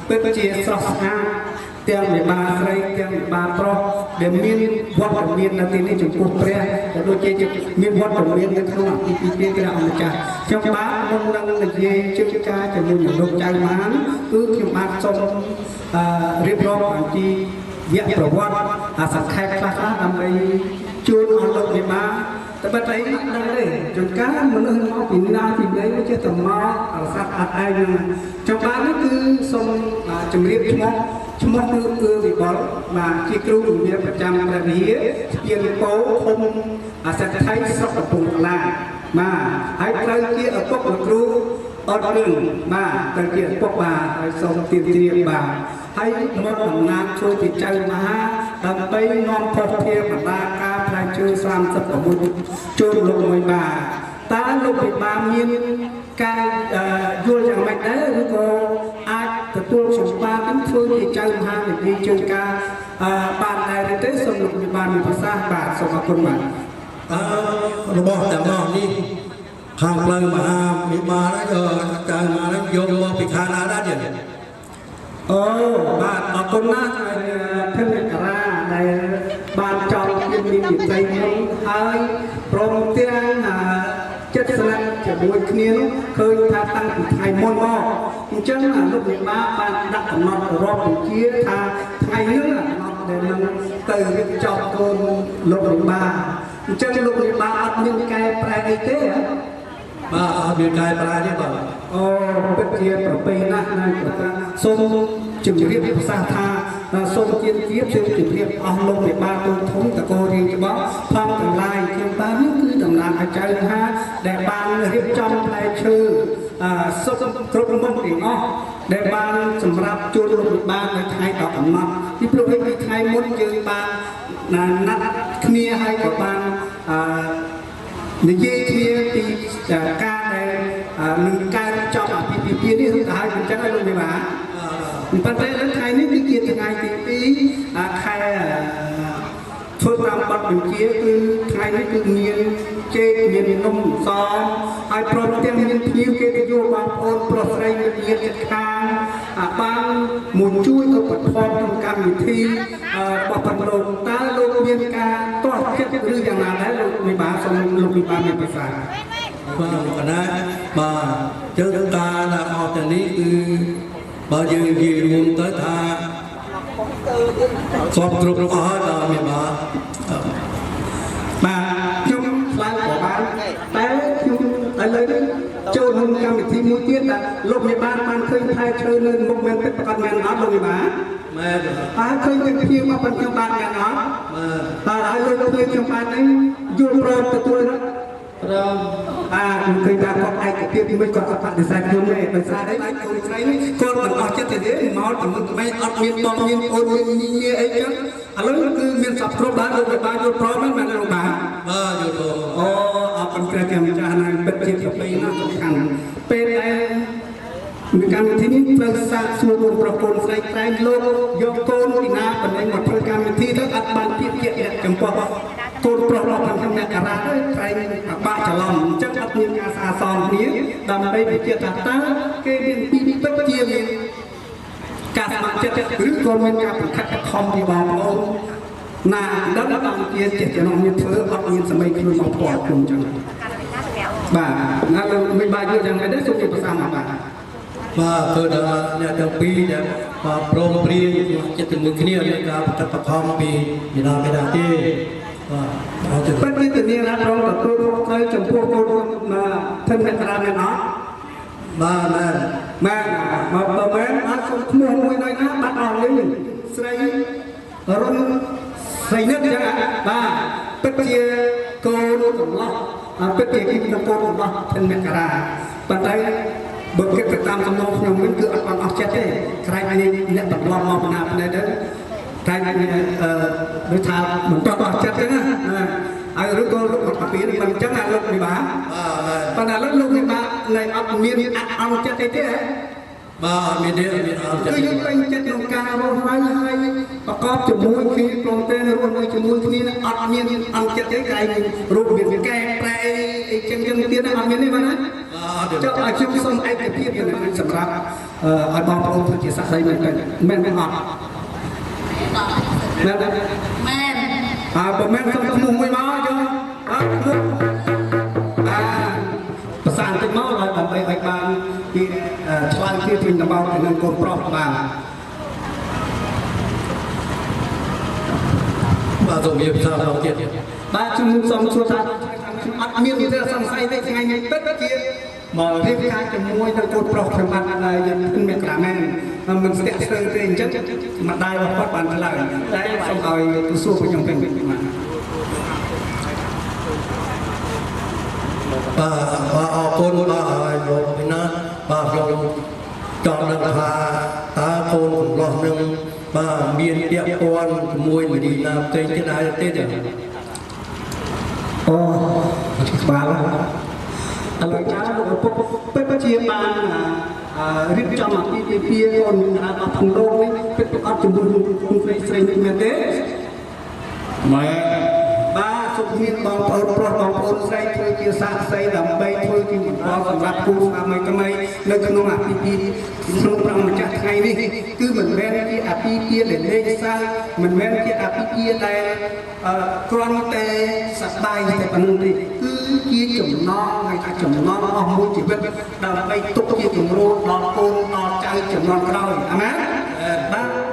ពិតជាស្រស់ស្អាតទាំងមេបាស្រីទាំងមេបាប្រុសដែលមានវត្តមាននៅទីនេះចំពោះព្រះក៏ដូចជាមានវត្តមាននៅក្នុងអភិពិធីព្រះអង្គម្ចាស់ខ្ញុំបាទមុននឹងនិយាយជើងការជាមួយនឹងលោកចៅបានគឺខ្ញុំបាទសូមរៀបរាប់អំពីវគ្គប្រវត្តិសង្ខេបខ្លះៗដើម្បីជួយឲ្យលោកមេបាតែបើតែអត់ដឹងទេជួនកាលមនុស្សមកពីណាពីណីវាចេះតែមកអរសាទអត់ឯងនឹងចំបាននេះគឺសូមជម្រាបឈ្មោះគឺវិបុលបាទជាគ្រូវិញ្ញាប្រចាំព្រះវិហារស្ពានពោឃុំអសិទ្ធិស្រុកកំពង់ថ្លាបាទហើយត្រូវជាឪពុកលោកគ្រូអត់រឿងបាទត្រូវជាឪពុកបាទហើយសូមទាមទារបាទហើយមកដំណាងជួយពីចៅមហាដើម្បីនាំផុសភាបណ្ដាការផ្លែឈើ36ចូលលោកមួយបាទតើលោកពិបាមានការយល់យ៉ាងម៉េចដែរឬក៏អាចទទួលសម្បត្តិធ្វើជាចៅមហានិយាយជើងការបានដែរទេសូមលោកពិបាមានប្រសាសន៍បាទសូមអរគុណបាទរបស់ទាំងអស់នេះខាងផ្លូវមហាវិបាលហ្នឹងចៅមហាហ្នឹងយកមកពីខាងណាដែរទៀតអូបាទអរគុណណាស់ធិការាដែលបានចង់មានវិស័យនេះហើយព្រមទាំងចិត្តស្និទ្ធជាមួយគ្នានោះឃើញថាតាំងពីថ្ងៃមុនមកអញ្ចឹងលោកវិបាបានដាក់កំណត់រាប់បញ្ជាថាថ្ងៃនេះដែលនឹងទៅរៀបចំកូនលោកវិបាអញ្ចឹងលោកវិបាអត់មានកែប្រែអីទេបាទអត់មានកែប្រែទេបាទអូពិតជាប្រពៃណាស់ណាសូមជម្រាបប្រសាសន៍ថាសូមជម្រាបអស់លោកមេបាទូធំតកោរៀងច្បាប់ផងទាំងឡាយខ្ញុំបាននេះគឺតំណាងអាចារ្យមហាដែលបានរៀបចំផ្លែឈើសុខគ្រប់មុខទាំងអស់ដែលបានសម្រាប់ជួលលោកមេបានៅថ្ងៃ10កំណត់ពីព្រោះពីថ្ងៃមុនយើងបានណាត់គ្នាហើយក៏បាននិយាយគ្នាពីការដែលនឹងការចប់អភិភិភានេះទៅហើយអញ្ចឹងឲ្យលោកមេបាប៉ុន្តែនៅថ្ងៃនេះគឺជាថ្ងៃទី2ខែធ្វើតាមបទបញ្ជាគឺថ្ងៃនេះគឺមានជេកមាននំសហើយព្រមទាំងមានភ្ញៀវគេទៅយកបងប្អូនប្រុសស្រីមានញាតិជិតខាងបានមួយជួយឧបត្ថម្ភក្នុងកម្មវិធីរបស់បណ្ដោតើលោកមានការតោះចិត្តឬយ៉ាងណាដែរលោកមេបាសូមលោកមេបាមានប្រសាសន៍បាទកណាបាទជើងការដល់អស់ទាំងនេះគឺបើយើងនិយាយរួមទៅថាសពគ្រប់អស់ដល់មេបាបាទខ្ញុំស្លាប់ក៏បានតែខ្ញុំឥឡូវនេះចូលក្នុងកម្មវិធីមួយទៀតដែលលោកមេបាបានឃើញផ្លែឈើនៅមុខមែនពិតប្រកបមែនអត់លោកមេបាមែនហើយឃើញវិធីមកប៉ុណ្ណឹងបានមែនអត់បាទហើយលោកឃើញខ្ញុំបាននេះយល់ព្រមទទួលនោះព្រមខ្ញុំឃើញថាគាត់ឯកភាពទីមួយគាត់បដិសេធខ្ញុំទេដោយសារអីកូនស្រីនេះគាត់មិនអស់ចិត្តទេមកតែមិនក្បែរអត់មានបងមានអូនមានញីអីចឹងឥឡូវគឺមានសពគ្រប់បានលោកបានយល់ព្រមហ្នឹងមែនលោកបាទយល់ព្រមអូអរគុណព្រះកម្ចាស់ណាស់ពិតជាប្រពៃណាស់សំខាន់ពេលដែលកម្មវិធីនេះត្រូវសាកសួរកូនប្រុសកូនស្រីតែលោកយកកូនពីណាបណ្ដេញមកធ្វើកម្មវិធីទៅអត់បានទៀតជាក់ចំពោះកូនប្រុសរបស់ខ្ញុំអ្នកការ៉ាទៅតែបាក់ច្រឡំអញ្ចឹងអត់មានការសាសងគ្នាដើម្បីវិជាថាតើគេមានពីពិតជាមានការស្ម័គ្រចិត្តឬក៏មានការប្រខិតខំពីបងប្អូនណាដល់តាមជាចំណងមានធ្វើអត់មានសម័យខ្លួនមកផ្ទាល់ខ្លួនអញ្ចឹងបាទណាលោកមិនបាយយកយ៉ាងម៉េចដែរសូមជាប្រសាមកបាទគឺដល់អ្នកទាំងពីរដែលព្រមព្រៀងចិត្តជាមួយគ្នានៃការប្រតិបត្តិខំពីមេដាទេបាទពិតជាធានាថាព្រមទទួលត្រូវចំពោះកូនធិអ្នកក្រាមែនអត់បាទមែនមកបើមែនអត់សុំឈ្មោះមួយនៅណាបាត់អស់លីស្រីរុនស្រីនឹកចឹងបាទពិតជាកូនកំឡោះពិតជាគិតទៅកូនកំឡោះធិអ្នកក្រាប៉ុន្តែបើគិតទៅតាមសំណងខ្ញុំវិញគឺអត់បានអស់ចិត្តទេក្រែងនេះអ្នកបន្លំមកណាផ្នែកទៅក្រែងដូចថាមិនតោះអស់ចិត្តចឹងណាហើយឬក៏លោកមកពីមិនចឹងណាលោកវិបាប៉ុន្តែលោកវិបាលែងអត់មានអត់ចិត្តទេទេបាទមានទេមានអត់ចិត្តគឺយើងពេញចិត្តក្នុងការរស់នៅហើយប្រកបជាមួយគ្នាព្រមទាំងរស់នៅជាមួយគ្នាអត់មានអត់ចិត្តទេក្រែងរូបមានកែប្រែអីចឹងទៀតអត់មានទេបាទណា ចុះឲ្យខ្ញុំសូមឯកភាពយ៉ាងណាសម្រាប់ឲ្យបងប្អូនធ្វើជាសាស្ត្រីមែនទេមែនអត់មែនទេមែនបើមែនសូមឈ្មោះមួយមកចុះខ្លួនប្រសាទតិចមកឲ្យដើម្បីឲ្យបានពីឆ្លើយទៀតវិញទៅមកទៅនឹងកូនប្រុសបានបាទសូមមានផ្សាយដល់ទៀតបាទខ្ញុំសូមសួរថាអត់មានទេសង្ស័យទេថ្ងៃនេះពិតជាមករៀបការជាមួយនឹងកូនប្រុសខ្ញុំបានយើងមានក្រាមែនមិនស្ទាក់ស្ទើរទេអញ្ចឹងម្ដាយរបស់គាត់បានឆ្លើយតែសូមឲ្យទូសួរខ្ញុំវិញបាទអរគុណបាទឲ្យលោកពីណាបាទខ្ញុំចង់ដឹងថាតើកូនកំឡោះនឹងបាទមានពាក់ព័ន្ធជាមួយមឌីណាផ្សេងទៀតដែរទេអូក្បាលឥឡូវចាលោកឪពុកពិតជាបានរៀបចំអាពាហ៍ពិពាហ៍កូនរបស់ធំលោកនេះពិតអត់ជំនួសគុំស្រីនេះមែនទេម៉ែបាទសុខមានបងប្អូនប្រុសបងប្អូនស្រីធ្វើជាសាក្សីដើម្បីធ្វើជាបន្តសម្រាប់គូស្វាមីថ្មីនៅក្នុងអាពាហ៍ពិពាហ៍ក្នុងព្រះម្ចាស់ថ្ងៃនេះគឺមិនមែនជាអាពាហ៍ពិពាហ៍ដែលលេងសើចមិនមែនជាអាពាហ៍ពិពាហ៍ដែលគ្រាន់តែសប្បាយតែប៉ុណ្្នឹងទេគឺជាចំណងហើយថាចំណងអស់មួយជីវិតដើម្បីទុកជាគំរូដល់កូនដល់ចៅជំនាន់ក្រោយអាមែនបាទ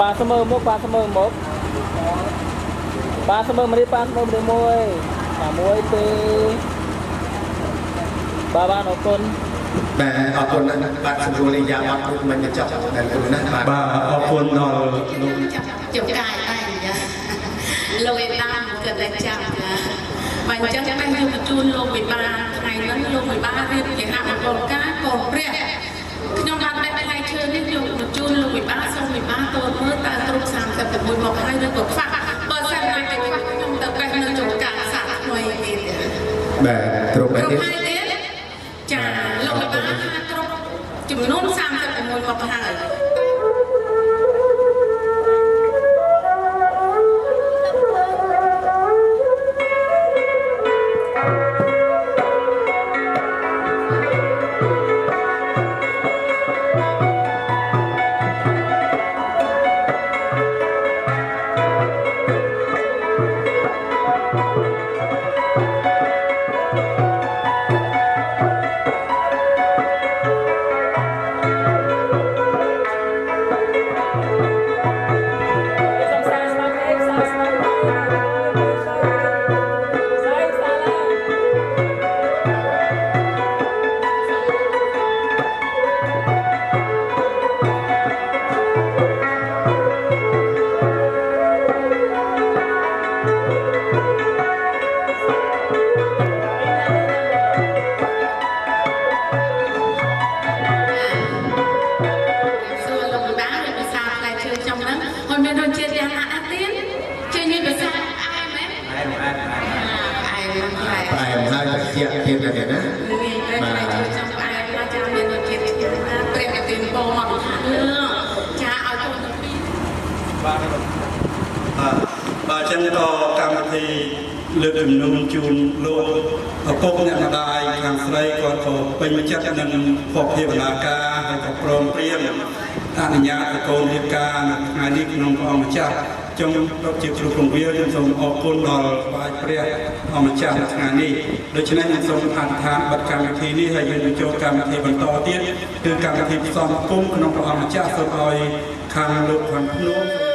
ប៉ាស្មើមកប៉ាស្មើមកប៉ាស្មើមកនេះប៉ាស្មើមកមួយមួយទេបាទបានអរគុណបាទអរគុណបាទសម្រួលនេះយ៉ាងអត់ដូចមិនបញ្ចប់តែលោកណាបាទអរគុណដល់លោកជប់កាយតែលោកឯតាមគាត់តែចាំបាទអញ្ចឹងបានយកបញ្ជូនលោកវិបាលថ្ងៃនេះលោកវិបាលរៀបជាអភិបាលការកូនព្រះខ្ញុំបានដាក់ផ្លែឈើ chưa nên dùng một chun lục 13 xong 13 tôi mới ta trục sàm tập tập một một hai đôi cột phạt bờ sàm này cái phạt nhung tập cái nơi chỗ cả sạt ngoài kia បាទត្រង់ trục នេះ hai tiếng chả lục 13 trục chừng nôn sàm tập tập một một hai bà chân to cam thì lực lượng nông chun lô ở cốc nhận đài hàng xây còn có bình chất nâng phọc hiệp là ca hay có prom priêm anh nhà con hiệp ca ngày đi nông ông cha trong đọc chiếc lục công viên trong sông ở côn đò bài priêm ông cha ngày đi đối với nên sông thành thán bật cam thì đi hayยืนโจcam thì bật to tiết từ cam thì sông cung nông ông cha sông ơi khang lục hoàn nông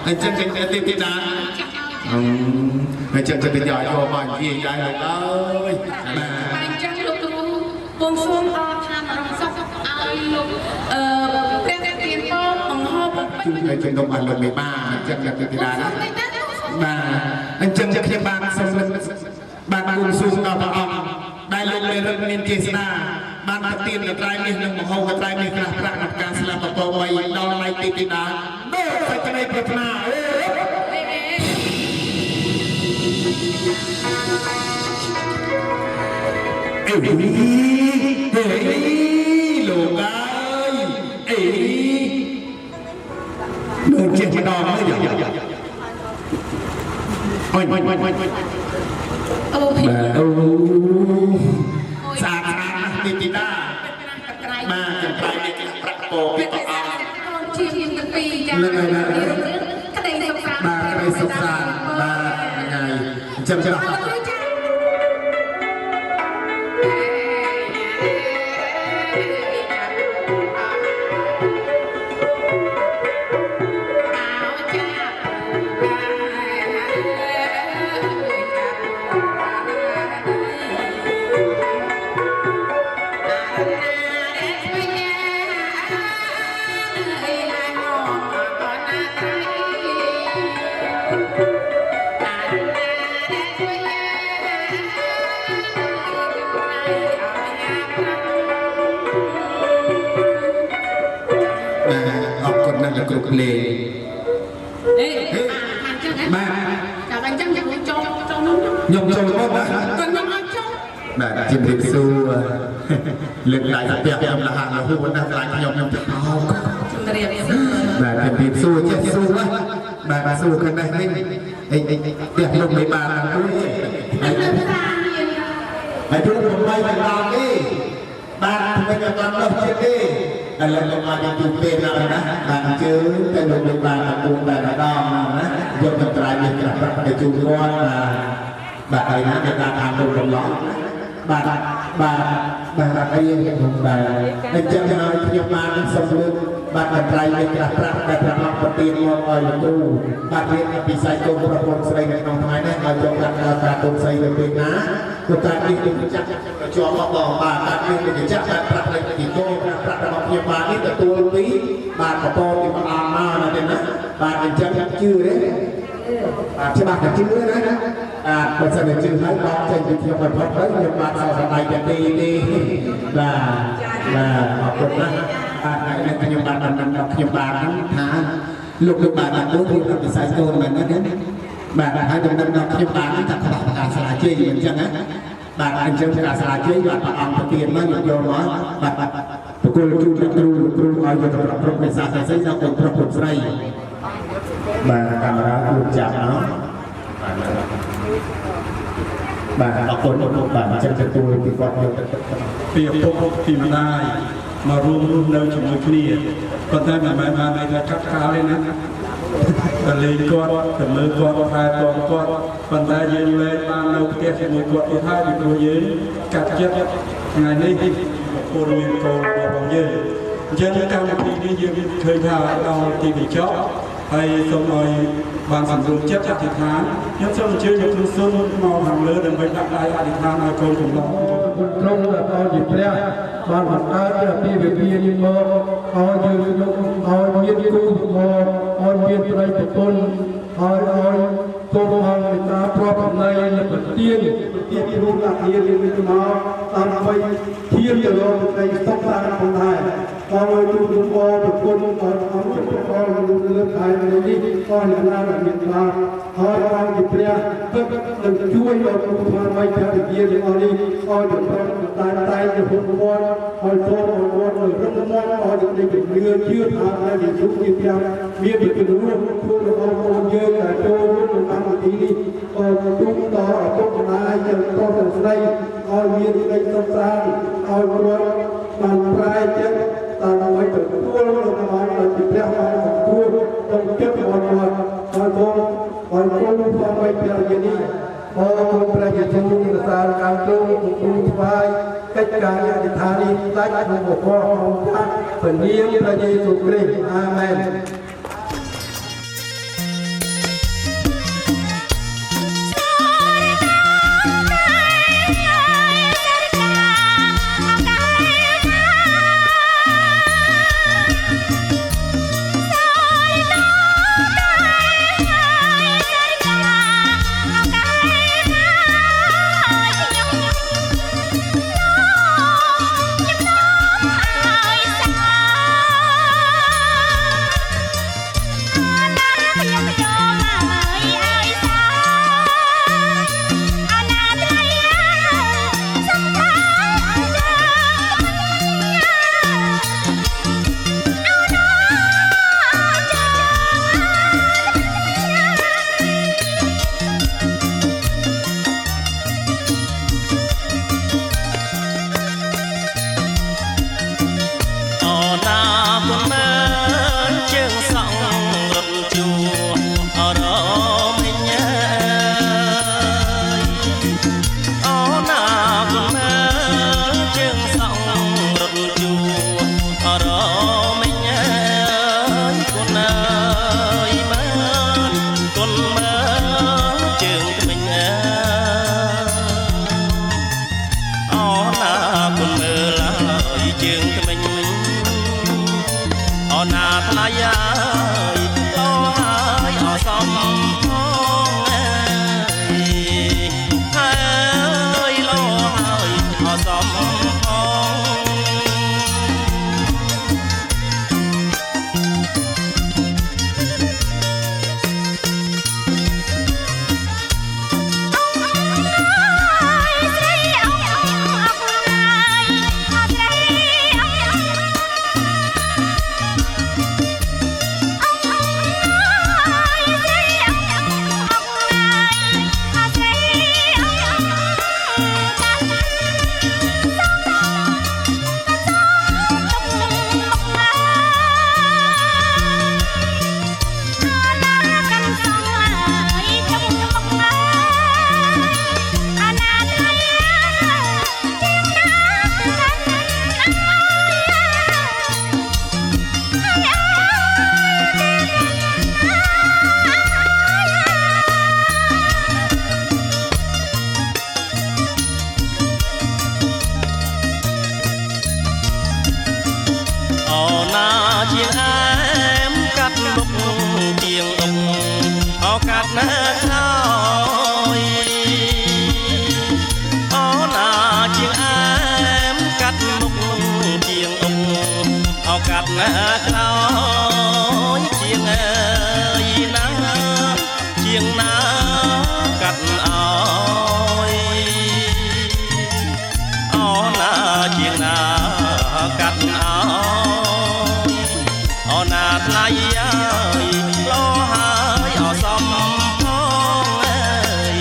anh chân chân tiên tiên đá anh chân chân tiên giỏi cho bạn gì đây rồi ơi anh chân lục tu buông xuống to tham rong sóc ai lục tiên tiên to bằng hộp chung người chân đồng bàn lần 13 anh chân chân tiên đá đó mà anh chân chân kia bạn xong lên bạn buông xuống to vào ông đại lục về rừng miền Tây Sa bạn thật tiền được trai miền nông màu hồng trai miền là praktek nạp ca slam bậc bầu bay đo lại tiên tiên đá phải cái này bậc nào lục ơi Đôi chết mà đo mới được. Ôi. Xa đi tí ta. Mà chẳng phải để cái bạc cổ cái tỏ áo. Lần này là bà cái đây sốc sàn bà ngày chậm chậm. Cục lề ba chào anh chắc nhung cho nhung châu có bà còn nhung anh cho bà chim điệp su lực lại thật đẹp là hàng là hưu đang lại nhung bà chim điệp su chết su á bà su cái này đẹp lông mấy bà là hãy đưa một bay vào lòng đi bà mình là con lông chết đi lần lần mà đi chụp bên nào đó bạn chứ cái lục lục bạn là cùng bạn là đo nào đó do mình trai mình gặp để chụp con là bạn ấy nói người ta làm lục lục lọ bà ấy hùng bà nên chẳng nói nhưng mà nó xong luôn bạn là trai mình gặp để làm một tiền một ở tu bạn biết bị sai công của con xây này trong thái này mà cho các công xây được bên ná của các đi cũng chắc cho họ bỏ bà đi để chắc là đặt lên thì tôi đặt vào nhiều bà ít là tôi tí bà của tôi thì mà làm mà là thế đó bà thì chắc chưa đấy chứ bà phải chưa đấy bây giờ mình chưa thấy bà trên thì nhiều phần thoát đấy nhưng bà sau nàyจะđi là họ cũng đó này là nhiều bà nằm nhiều bà nắm thả lúc bà nằm bố thì bị sai tôi mà nó đến bà hãy đừng nằm nhiều bà nó thật là cả xả chi mình chẳng á bà anh chơi cả xả chi và bà ăn tiền nó nhiều vô nó bà cô chú ai cho tập tập cái xả xây ra còn tập tập xây bà camera luôn chạm nó bà ở con bà chân chân tôi thì còn nhiều việc phục tìm lại mà rung nơi trong người kia còn ta mà này là cắt cao lên á và lên con từ mưa con hai con còn ta dương lên ban đầu kia thì người con thì hai bị đuôi dưới cắt chết ngày nay cô nguyên cô và bọn dương dân cao thì đi dương khơi thao đau thì bị chó hay xong rồi bạn sử dụng chất thịt hán nhưng xong chưa được thương xuân màu hàng lứa đừng phải đặt lại thịt hán ai cô cũng đó không là con dịp ra bạn mặt ta là đi về bia như mơ họ như họ nhiên cư mơ họ nhiên trai của con họ công hoàng người ta pro này là bậc tiên luôn là tiên lên nó tam vây thiên từ đó đây sắp ra con thai con ơi tu tu con được con con luôn lên thai này đi con là na là miền nam họ con dịp ra đừng chui vào tu hoàng vây theo được kia thì con đi con được con tay được hôn con họ con rồi rất mong họ được đây được đưa chưa thả ra để giúp dịp ra biết được cái luôn con dơ cả trâu luôn làm một tí đi chúng ta ở trong này giờ con ở đây coi viên đây sông sang coi con bàn trai chết ta nói được thua luôn mà là chỉ theo thua trong chết còn con phải theo gì đi con phải như thế như là càng con phải cách càng như thà đi tách một con phần niệm là Giêsu Christ amen. ជាងណាកាត់អើយអូណាជាងណាកាត់អើយអូណាថ្លៃអើយលោហើយអសំផងអើយ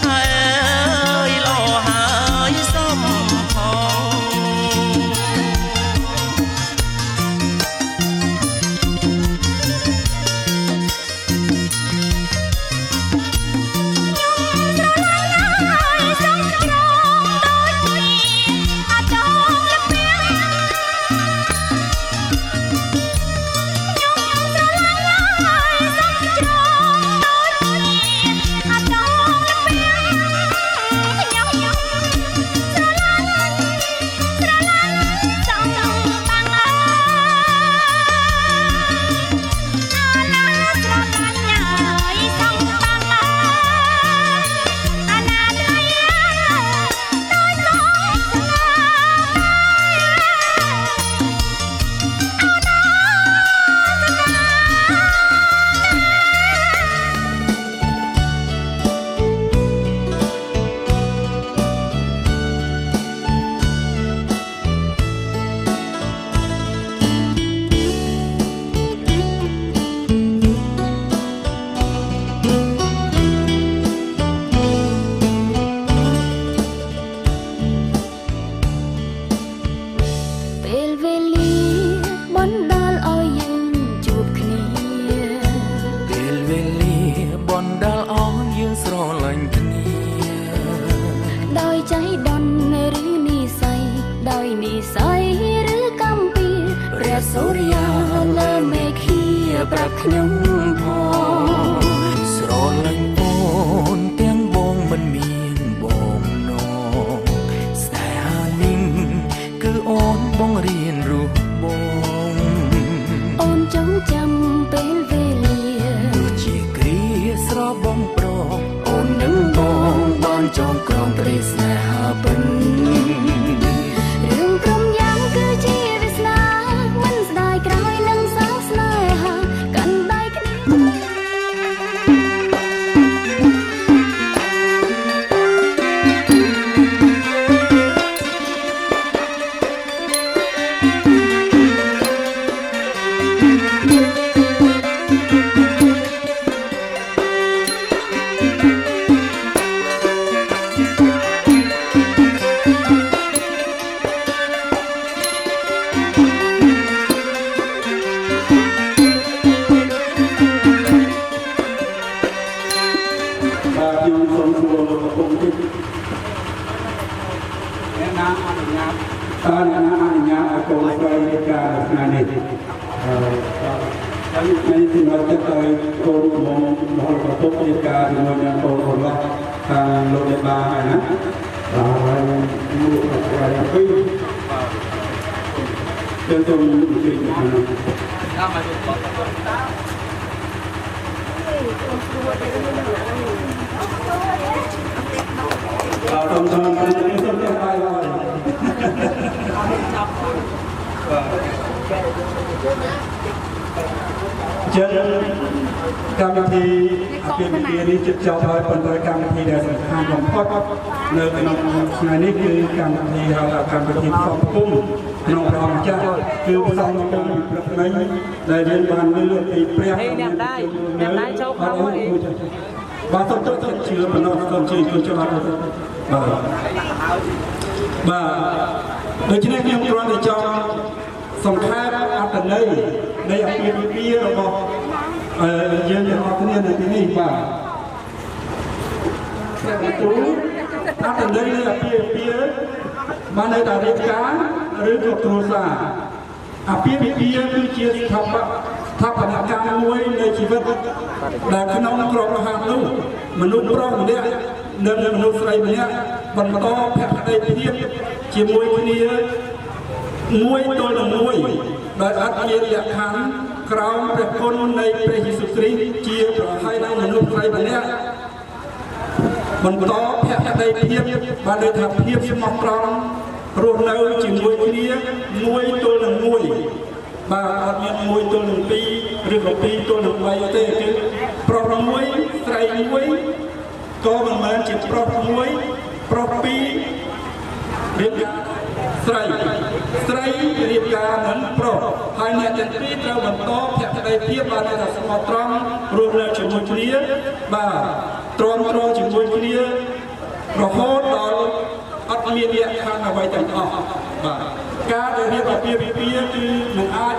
ហើយលោហើយសំផងសូរិយាលើមេឃាប្រាប់ខ្ញុំផងស្រលាញ់អូនទាំងបងមិនមានបងនងស្នេហានេះគឺអូនបងរៀនរស់បងអូនចង់ចាំពេលវេលាដូចជាគ្រាស្របងប្រអូននឹងបងបានចងក្រងត្រីស្នេហាពិនរឿងព្រមយ៉ាងគឺជាវាសនាមិនស្ដាយក្រោយនឹងសាងស្នេហាកាន់ដៃគ្នាកម្មវិធីអភិវិទ្យានេះជិតចប់ហើយប៉ុន្តែកម្មវិធីដែលសំខាន់បំផុតនៅក្នុងថ្ងៃនេះគឺកម្មវិធីហៅថាកម្មវិធីផ្សំផ្គុំក្នុងព្រះអង្គម្ចាស់គឺផ្សំផ្គុំប្រពៃណីដែលយើងបានលើកពីព្រះអ្នកដៃចូលខាងមួយបាទសូមទឹកជឿបណ្ដោះសូមជឿជួយចូលបាទដូច្នេះខ្ញុំគ្រាន់តែចង់សង្ខេបអត្ថន័យនៃអភិវិទ្យារបស់យើងទាំងអស់គ្នានៅទីនេះបាទគ្រូអត្ថន័យនៃអភិវិទ្យាបាននៅតែរៀបការឬក៏គ្រួសារអភិវិទ្យាគឺជាស្ថាបនកម្មមួយនៃជីវិតដែលក្នុងក្របខ័ណ្ឌនោះមនុស្សប្រុសម្នាក់និងមនុស្សស្រីម្នាក់បន្តភក្តីភាពជាមួយគ្នាមួយទល់នឹងមួយដោយអត់មានលក្ខខណ្ឌក្រោមព្រះគុណនៃព្រះយេស៊ូវគ្រីស្ទជាប្រហើយនៅមនុស្សស្រីម្នាក់បន្តភក្តីភាពបានន័យថាភាពស្មោះត្រង់រស់នៅជាមួយគ្នាមួយទល់នឹងមួយ បាទអត់មាន1ទល់នឹង2ឬក៏2ទល់នឹង3ទេគឺប្រុសមួយស្រីមួយក៏មិនមែនជាប្រុសមួយប្រុស2រៀបការស្រីរៀបការនឹងប្រុសហើយអ្នកទាំងពីរត្រូវបន្តភក្តីភាពបានតែស្មោះត្រង់រស់នៅជាមួយគ្នាបាទទ្រាំទ្រជាមួយគ្នារហូតដល់អត់មានលក្ខខណ្ឌអ្វីទាំងអស់បាទការដែលរៀបអាពាហ៍ពិពាហ៍គឺមិនអាច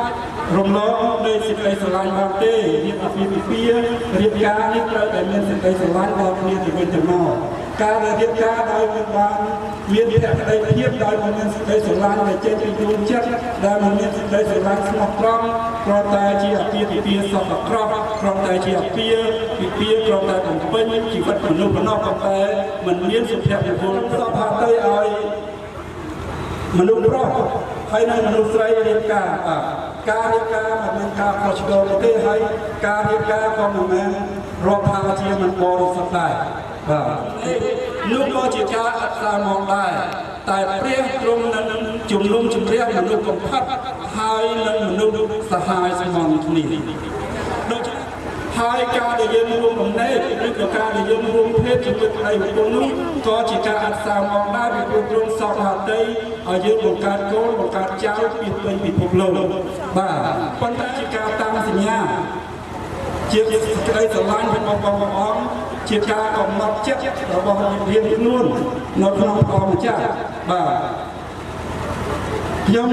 រំលងនៃសេចក្តីស្រឡាញ់បានទេរៀបអាពាហ៍ពិពាហ៍រៀបការនេះត្រូវតែមានសេចក្តីស្រឡាញ់ដល់គ្នាទៅវិញទៅមកការដែលរៀបការដោយមិនបានមានភក្តីភាពដោយមិនមានសេចក្តីស្រឡាញ់ដែលចេញពីដួងចិត្តដែលមិនមានសេចក្តីស្រឡាញ់ស្មោះត្រង់គ្រាន់តែជាអាពាហ៍ពិពាហ៍សពអក្រក់គ្រាន់តែជាអាពាហ៍ពិពាហ៍គ្រាន់តែបំពេញជីវិតមនុស្សប៉ុណ្ណោះប៉ុន្តែមិនមានសុភមង្គលសពទៅឲ្យមនុស្សប្រុសហើយនៅមនុស្សស្រីរៀបការការរៀបការមិនមែនការខុសឆ្គងទេហើយការរៀបការក៏មិនមែនរាប់ថាជាមិនបរិសុទ្ធដែរបាទនោះក៏ជាការអត់សាមកដែរតែព្រះទ្រង់នឹងជំនុំជម្រះមនុស្សកំផិតហើយនឹងមនុស្សសហាយស្មន់គ្នាដូច្នេះហើយការដែលយើងរួមកំណែឬក៏ការដែលយើងរួមភេទជាមួយប្តីប្រពន្ធនោះក៏ជាការអត់សាមកដែរពីព្រោះទ្រង់សពហត្ថីឲ្យយើងបង្កើតកូនបង្កើតចៅពីពេញពិភពលោកបាទប៉ុន្តែជាការតាំងសញ្ញាជាក្តីស្រឡាញ់របស់បងប្អូនជាការកំណត់ចិត្តរបស់រៀនខ្លួននៅក្នុងព្រះម្ចាស់បាទខ្ញុំ